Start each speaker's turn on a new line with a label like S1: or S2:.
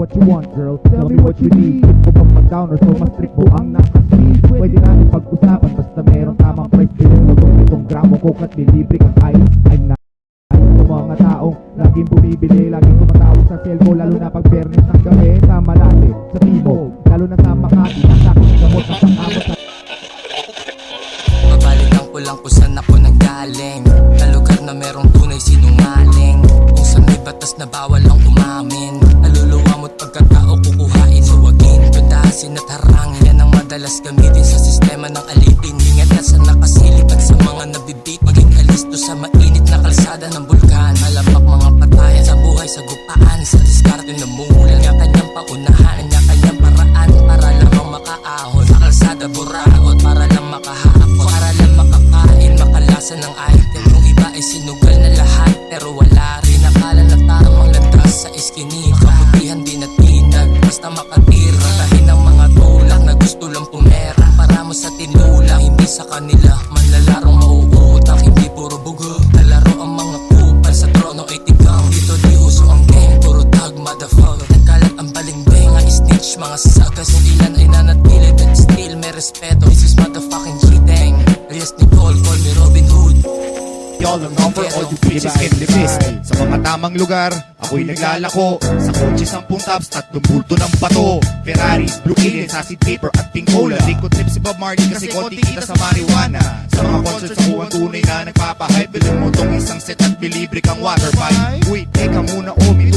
S1: what you want, girl. Tell me what you need. Kung pa mag-down or so mas strict mo ang nakaspeed. Pwede natin pag-usapan basta meron tamang price. Bilhin mo itong gramo coke at bilibre kang ice. I'm not mga taong laging bumibili, laging tumatawag sa cellphone, lalo na pag fairness ng gabi sa Malate, sa Timog, lalo na sa Makati, sa aking gamot at ang amot sa...
S2: Babalikan ko lang kung saan ako nanggaling, na lugar na merong tunay sinungaling, kung saan may batas na bawal ang umamin, naluluwa mo't pagkatao kukuhain, suwagin, tudasin at harangin, yan ang madalas gamitin sa sistema ng alipin. Ingat ka sa nakasilip at sa mga nabibit, maging alisto sa mainit na kalsada ng bulkan, malapak mga patayan sa buhay sa gupaan, sa diskarte na mulan, niya kanyang paunahan, niya kanyang paraan, para lamang makaahon sa kalsada buraot, para lang makahapon, para lang makakain, makalasa ng item. Yung iba ay sinugal na lahat, pero wala rin akala na tamang landas sa iskinita. Kabutihan din at tinag, basta makatira, kahin ng mga tulak na gusto lang pumera, para mo sa tinulang, hindi sa kanila manlalarong mauutak, hindi puro bugo, nalaro ang mga kupal sa trono ay tigang. Dito di uso ang game, puro tag motherfucker, nagkalat ang balingbeng, ay snitch mga sagas, yung ilan ay nanatili but still may respeto. This is motherfucking G-Dang, Reyes Nicole, call me Robin Hood.
S3: Y'all ang number, all you bitches in the fist. Sa mga tamang lugar, ako'y naglalako. Sa kotse 10 tops, 3 bulto ng bato. Ferrari, blue aliens, acid paper at pink cola. Di ko trip si Bob Marley kasi konti kita sa marijuana. Sa mga concerts ako ang tunay na nagpapahype. Bilhin mo tong isang set at bilibre kang water pipe. Wait, teka muna, oh, may